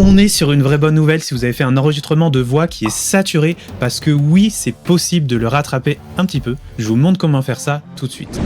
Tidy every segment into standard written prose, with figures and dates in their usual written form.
On est sur une vraie bonne nouvelle si vous avez fait un enregistrement de voix qui est saturé, parce que oui, c'est possible de le rattraper un petit peu. Je vous montre comment faire ça tout de suite.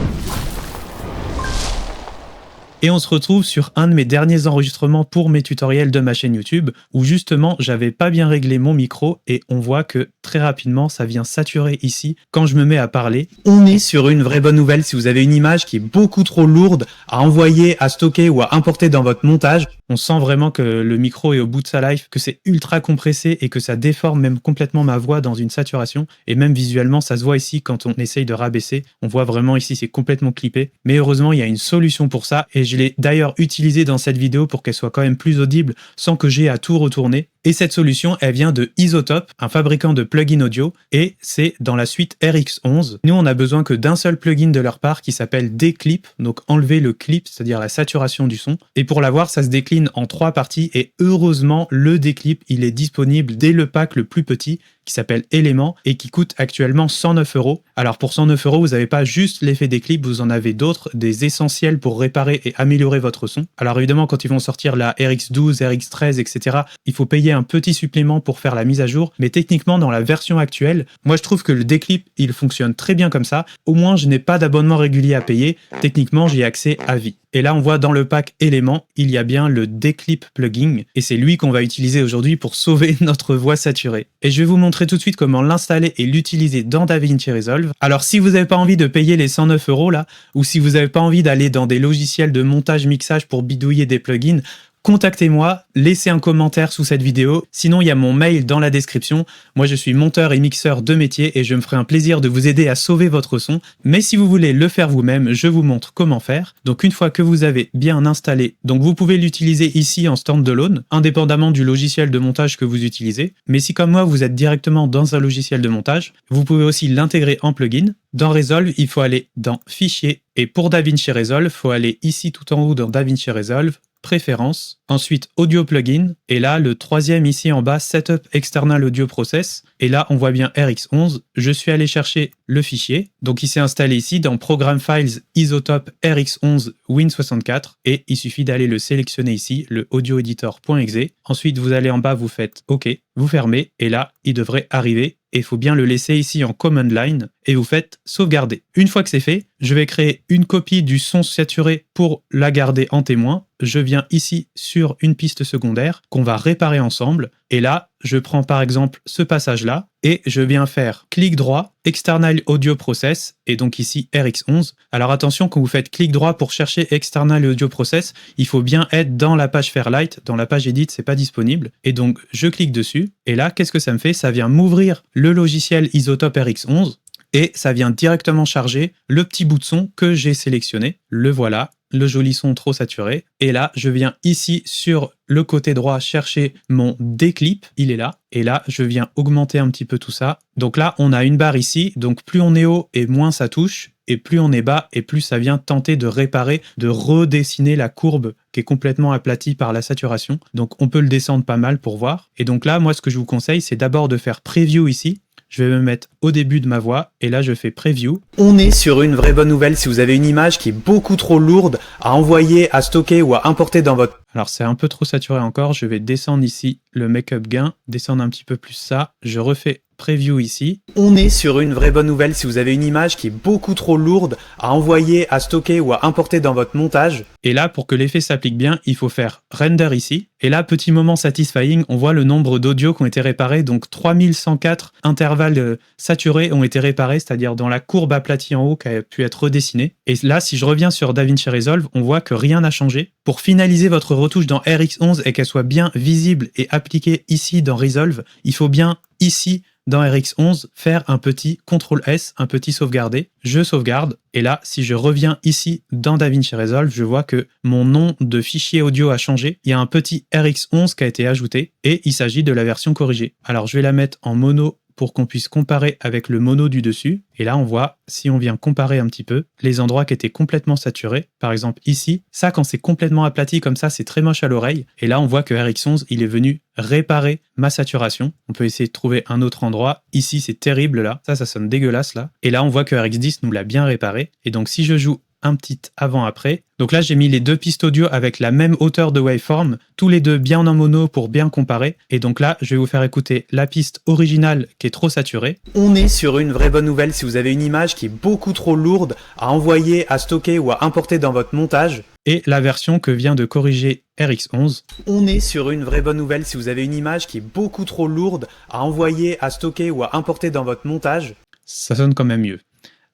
Et on se retrouve sur un de mes derniers enregistrements pour mes tutoriels de ma chaîne YouTube, où justement j'avais pas bien réglé mon micro et on voit que très rapidement ça vient saturer ici quand je me mets à parler. On est sur une vraie bonne nouvelle si vous avez une image qui est beaucoup trop lourde à envoyer, à stocker ou à importer dans votre montage. On sent vraiment que le micro est au bout de sa life, que c'est ultra compressé et que ça déforme même complètement ma voix dans une saturation. Et même visuellement, ça se voit ici quand on essaye de rabaisser. On voit vraiment ici, c'est complètement clippé. Mais heureusement, il y a une solution pour ça et je l'ai d'ailleurs utilisée dans cette vidéo pour qu'elle soit quand même plus audible sans que j'aie à tout retourner. Et cette solution, elle vient de Isotope, un fabricant de plugins audio, et c'est dans la suite RX11. Nous, on a besoin que d'un seul plugin de leur part qui s'appelle Declip, donc enlever le clip, c'est-à-dire la saturation du son. Et pour l'avoir, ça se décline en 3 parties, et heureusement, le Declip, il est disponible dès le pack le plus petit, qui s'appelle Element et qui coûte actuellement 109 €. Alors pour 109 €, vous n'avez pas juste l'effet des clips, vous en avez d'autres, des essentiels pour réparer et améliorer votre son. Alors évidemment, quand ils vont sortir la RX12, RX13, etc., il faut payer un petit supplément pour faire la mise à jour, mais techniquement dans la version actuelle, moi je trouve que le déclip, il fonctionne très bien comme ça. Au moins, je n'ai pas d'abonnement régulier à payer. Techniquement, j'y ai accès à vie. Et là, on voit dans le pack Element, il y a bien le Declip plugin, et c'est lui qu'on va utiliser aujourd'hui pour sauver notre voix saturée. Et je vais vous montrer tout de suite comment l'installer et l'utiliser dans DaVinci Resolve. Alors si vous n'avez pas envie de payer les 109 € là, ou si vous n'avez pas envie d'aller dans des logiciels de montage-mixage pour bidouiller des plugins, contactez-moi, laissez un commentaire sous cette vidéo, sinon il y a mon mail dans la description. Moi je suis monteur et mixeur de métier et je me ferai un plaisir de vous aider à sauver votre son, mais si vous voulez le faire vous-même, je vous montre comment faire. Donc une fois que vous avez bien installé, donc vous pouvez l'utiliser ici en standalone, indépendamment du logiciel de montage que vous utilisez, mais si comme moi vous êtes directement dans un logiciel de montage, vous pouvez aussi l'intégrer en plugin. Dans Resolve, il faut aller dans Fichier, et pour DaVinci Resolve, il faut aller ici tout en haut dans DaVinci Resolve, Préférences, ensuite Audio Plugin, et là le troisième ici en bas, Setup External Audio Process, et là on voit bien RX11, je suis allé chercher le fichier, donc il s'est installé ici dans Program Files Isotope RX11 Win64, et il suffit d'aller le sélectionner ici, le audioeditor.exe, ensuite vous allez en bas, vous faites OK, vous fermez, et là il devrait arriver, et il faut bien le laisser ici en command line, et vous faites sauvegarder. Une fois que c'est fait, je vais créer une copie du son saturé pour la garder en témoin. Je viens ici sur une piste secondaire qu'on va réparer ensemble, et là, je prends par exemple ce passage-là, et je viens faire clic droit, External Audio Process, et donc ici RX11. Alors attention, quand vous faites clic droit pour chercher External Audio Process, il faut bien être dans la page Fairlight, dans la page Edit, c'est pas disponible, et donc je clique dessus, et là, qu'est-ce que ça me fait? Ça vient m'ouvrir le logiciel Isotope RX11, et ça vient directement charger le petit bout de son que j'ai sélectionné. Le voilà, le joli son trop saturé. Et là, je viens ici sur le côté droit chercher mon déclip, il est là. Et là, je viens augmenter un petit peu tout ça. Donc là, on a une barre ici, donc plus on est haut et moins ça touche. Et plus on est bas et plus ça vient tenter de réparer, de redessiner la courbe qui est complètement aplatie par la saturation. Donc on peut le descendre pas mal pour voir. Et donc là, moi, ce que je vous conseille, c'est d'abord de faire Preview ici. Je vais me mettre au début de ma voix et là je fais Preview. On est sur une vraie bonne nouvelle si vous avez une image qui est beaucoup trop lourde à envoyer, à stocker ou à importer dans votre... Alors c'est un peu trop saturé encore, je vais descendre ici le make-up gain, descendre un petit peu plus ça, je refais Preview ici. On est sur une vraie bonne nouvelle si vous avez une image qui est beaucoup trop lourde à envoyer, à stocker ou à importer dans votre montage. Et là, pour que l'effet s'applique bien, il faut faire Render ici. Et là, petit moment satisfying, on voit le nombre d'audios qui ont été réparés. Donc 3104 intervalles saturés ont été réparés, c'est-à-dire dans la courbe aplatie en haut qui a pu être redessinée. Et là, si je reviens sur DaVinci Resolve, on voit que rien n'a changé. Pour finaliser votre retouche dans RX11 et qu'elle soit bien visible et appliquée ici dans Resolve, il faut bien ici dans RX11, faire un petit CTRL-S, un petit sauvegarder. Je sauvegarde, et là, si je reviens ici dans DaVinci Resolve, je vois que mon nom de fichier audio a changé. Il y a un petit RX11 qui a été ajouté, et il s'agit de la version corrigée. Alors, je vais la mettre en mono pour qu'on puisse comparer avec le mono du dessus. Et là, on voit, si on vient comparer un petit peu, les endroits qui étaient complètement saturés. Par exemple, ici, ça, quand c'est complètement aplati comme ça, c'est très moche à l'oreille. Et là, on voit que RX11, il est venu réparer ma saturation. On peut essayer de trouver un autre endroit. Ici, c'est terrible, là. Ça sonne dégueulasse, là. Et là, on voit que RX10 nous l'a bien réparé. Et donc, si je joue un petit avant-après. Donc là, j'ai mis les deux pistes audio avec la même hauteur de waveform, tous les deux bien en mono pour bien comparer. Et donc là, je vais vous faire écouter la piste originale qui est trop saturée. On est sur une vraie bonne nouvelle si vous avez une image qui est beaucoup trop lourde à envoyer, à stocker ou à importer dans votre montage. Et la version que vient de corriger RX11. On est sur une vraie bonne nouvelle si vous avez une image qui est beaucoup trop lourde à envoyer, à stocker ou à importer dans votre montage. Ça sonne quand même mieux.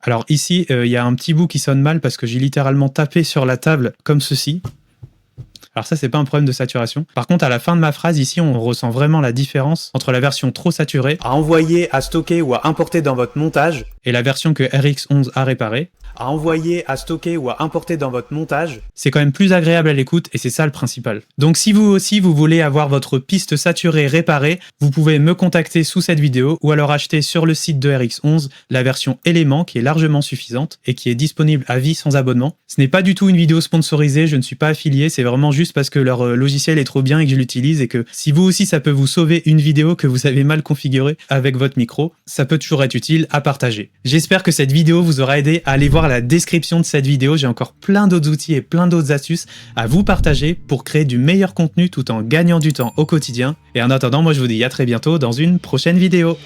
Alors ici, il y a un petit bout qui sonne mal parce que j'ai littéralement tapé sur la table comme ceci. Alors ça, c'est pas un problème de saturation. Par contre, à la fin de ma phrase, ici, on ressent vraiment la différence entre la version trop saturée, à envoyer, à stocker ou à importer dans votre montage, et la version que RX11 a réparée, à envoyer, à stocker ou à importer dans votre montage. C'est quand même plus agréable à l'écoute et c'est ça le principal. Donc si vous aussi, vous voulez avoir votre piste saturée réparée, vous pouvez me contacter sous cette vidéo ou alors acheter sur le site de RX11 la version Élément qui est largement suffisante et qui est disponible à vie sans abonnement. Ce n'est pas du tout une vidéo sponsorisée, je ne suis pas affilié, c'est vraiment juste parce que leur logiciel est trop bien et que je l'utilise et que si vous aussi ça peut vous sauver une vidéo que vous avez mal configurée avec votre micro, ça peut toujours être utile à partager. J'espère que cette vidéo vous aura aidé à aller voir la description de cette vidéo, j'ai encore plein d'autres outils et plein d'autres astuces à vous partager pour créer du meilleur contenu tout en gagnant du temps au quotidien. Et en attendant, moi je vous dis à très bientôt dans une prochaine vidéo.